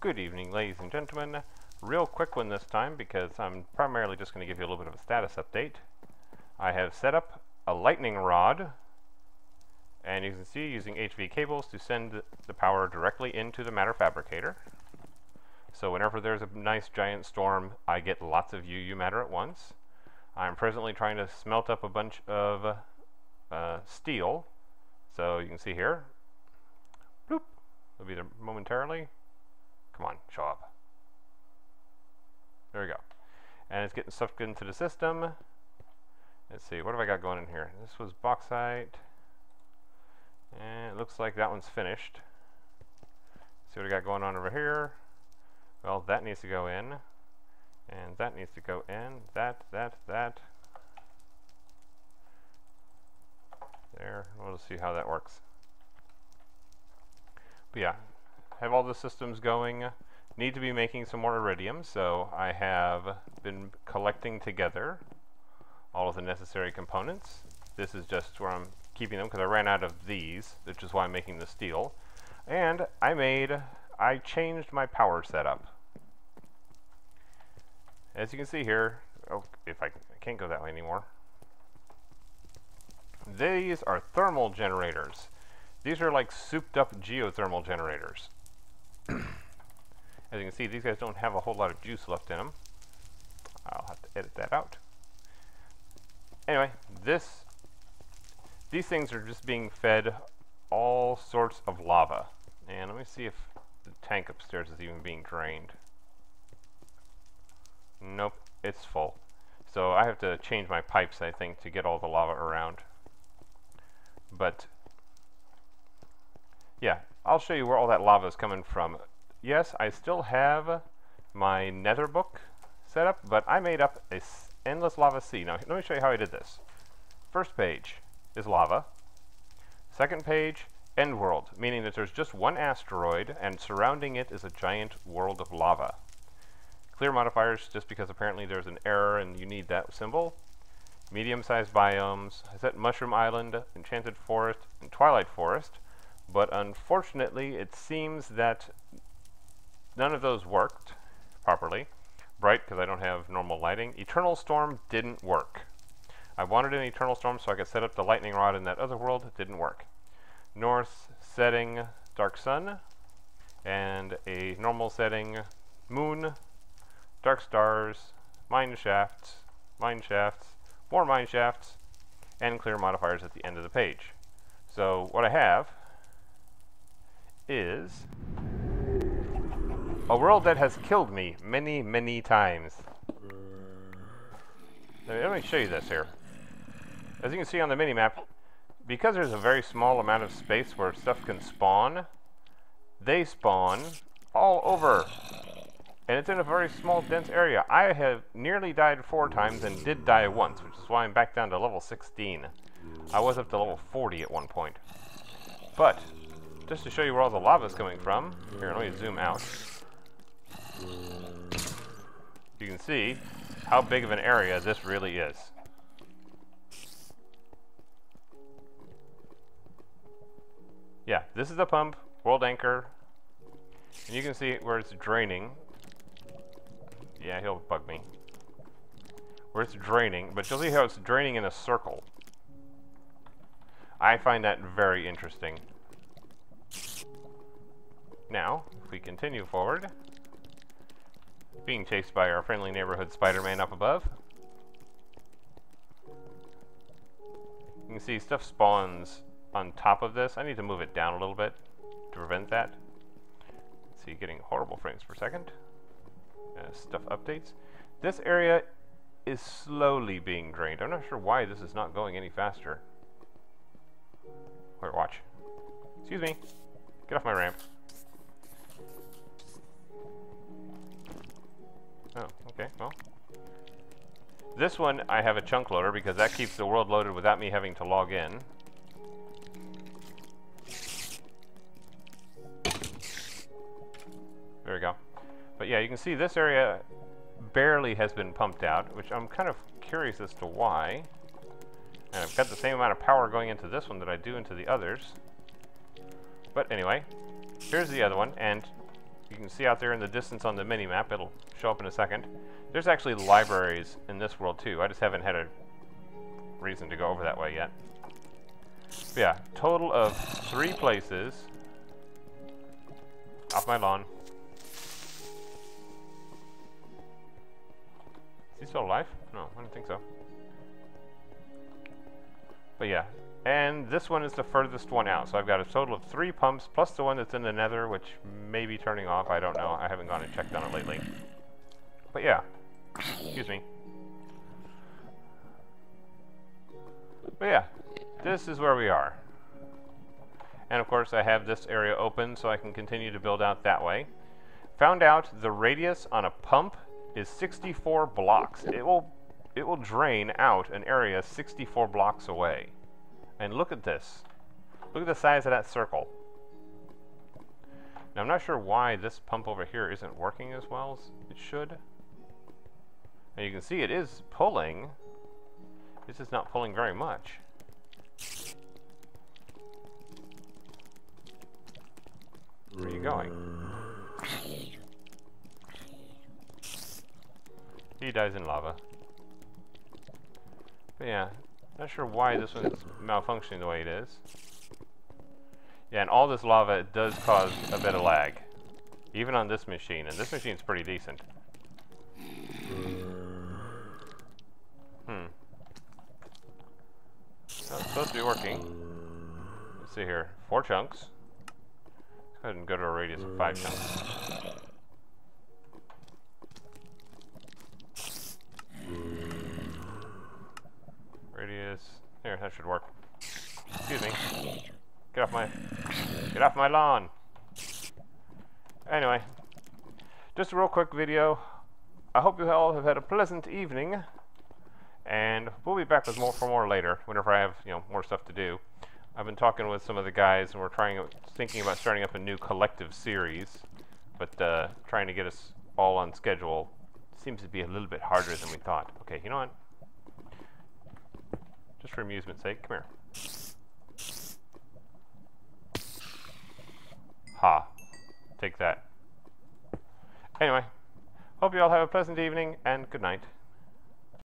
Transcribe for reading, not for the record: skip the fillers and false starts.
Good evening, ladies and gentlemen. Real quick one this time because I'm primarily just going to give you a little bit of a status update. I have set up a lightning rod, and you can see using HV cables to send the power directly into the matter fabricator. So whenever there's a nice giant storm, I get lots of UU matter at once. I'm presently trying to smelt up a bunch of steel. So you can see here. Bloop. It'll be there momentarily. Come on, show up. There we go. And it's getting sucked into the system. Let's see, what have I got going in here? This was bauxite. And it looks like that one's finished. See what I got going on over here? Well, that needs to go in. And that needs to go in. That. There. We'll see how that works. But yeah, have all the systems going. Need to be making some more Iridium, so I have been collecting together all of the necessary components. This is just where I'm keeping them because I ran out of these, which is why I'm making the steel. And I changed my power setup. As you can see here, I can't go that way anymore. These are thermal generators. These are like souped up geothermal generators. As you can see, these guys don't have a whole lot of juice left in them. I'll have to edit that out. Anyway, these things are just being fed all sorts of lava. And let me see if the tank upstairs is even being drained. Nope, it's full. So I have to change my pipes, I think, to get all the lava around. But yeah, I'll show you where all that lava is coming from. Yes, I still have my nether book set up, but I made up a endless lava sea. Now, let me show you how I did this. First page is lava. Second page, end world, meaning that there's just one asteroid, and surrounding it is a giant world of lava. Clear modifiers, just because apparently there's an error and you need that symbol. Medium-sized biomes. I set Mushroom Island, Enchanted Forest, and Twilight Forest. But unfortunately, it seems that none of those worked properly. Bright, because I don't have normal lighting. Eternal Storm didn't work. I wanted an Eternal Storm so I could set up the lightning rod in that other world. It didn't work. North setting, Dark Sun. And a normal setting, Moon, Dark Stars, Mine Shafts, more mine shafts, and clear modifiers at the end of the page. So what I have is a world that has killed me many, many times. Let me show you this here. As you can see on the mini-map, because there's a very small amount of space where stuff can spawn, they spawn all over. And it's in a very small, dense area. I have nearly died 4 times and did die once, which is why I'm back down to level 16. I was up to level 40 at one point. But just to show you where all the lava is coming from, here, let me zoom out. You can see how big of an area this really is. Yeah, this is the pump, world anchor, and you can see where it's draining. Yeah, he'll bug me. Where it's draining, but you'll see how it's draining in a circle. I find that very interesting. Now, if we continue forward, being chased by our friendly neighborhood Spider-Man up above. You can see stuff spawns on top of this. I need to move it down a little bit to prevent that. See, getting horrible frames per second. Stuff updates. This area is slowly being drained. I'm not sure why this is not going any faster. Wait, watch. Excuse me. Get off my ramp. Oh, okay, well. This one, I have a chunk loader because that keeps the world loaded without me having to log in. There we go. But yeah, you can see this area barely has been pumped out, which I'm kind of curious as to why. And I've got the same amount of power going into this one that I do into the others. But anyway, here's the other one, and you can see out there in the distance on the mini-map, it'll show up in a second. There's actually libraries in this world too. I just haven't had a reason to go over that way yet. But yeah, total of 3 places. Off my lawn. Is he still alive? No, I don't think so. But yeah, and this one is the furthest one out, so I've got a total of 3 pumps, plus the one that's in the nether, which may be turning off, I don't know. I haven't gone and checked on it lately. But yeah, excuse me. But yeah, this is where we are. And of course I have this area open so I can continue to build out that way. Found out the radius on a pump is 64 blocks. It will drain out an area 64 blocks away. And look at this. Look at the size of that circle. Now I'm not sure why this pump over here isn't working as well as it should. And you can see it is pulling. This is not pulling very much. Where are you going? He dies in lava. But yeah, not sure why this one's malfunctioning the way it is. Yeah, and all this lava, it does cause a bit of lag. Even on this machine, and this machine's pretty decent. So it's supposed to be working. Let's see here. 4 chunks. Let's go ahead and go to a radius of 5 chunks. Radius. There, that should work. Excuse me. Get off my lawn. Anyway, just a real quick video. I hope you all have had a pleasant evening, and we'll be back with more later whenever I have more stuff to do. I've been talking with some of the guys, and we're thinking about starting up a new collective series, but trying to get us all on schedule seems to be a little bit harder than we thought. Okay, you know what? Just for amusement's sake, come here. Ha. Take that. Anyway, hope you all have a pleasant evening, and good night.